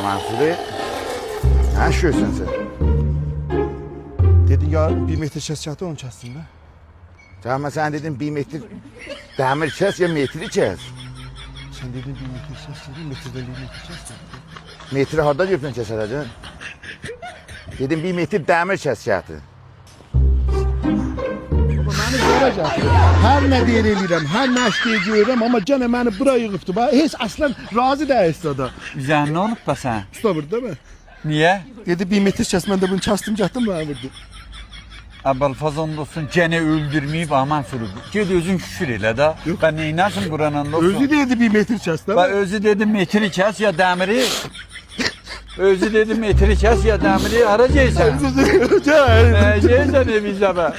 Mansuri. Ha şöysən sen. Dedin ya 1 metre kesecekti onu kestim ben. Tamam sen dedin 1 metre demir kes ya metri kes. Sen dedin 1 metre kesecektin, metrede 1 metre kesecektin. Metri harda görsən kəsələcən? Dedim 1 metr demir kesecekti. Beni göreceksin. Her ne diye eləyirəm, her ne işləyəcəyirəm, ama gene beni bura yığıbdı. Heç aslan razı değilsin da. Üzerine olup da sen. Usta burada değil mi? Niye? Dedi 1 metre kes, ben de bunu kestim, getdim bana vurdu. Abel fazon olsun gene öldürmeyip aman sürüp. Gid özün küfür ile da. Yok. Ben neynəsin buranın olsun. Özü dedi 1 metre kes değil mi? Ben özü dedim metri kes ya demiri. Özü dedim metri kes ya demiri arayacaksan. Özü dedi. Şeysen evize be.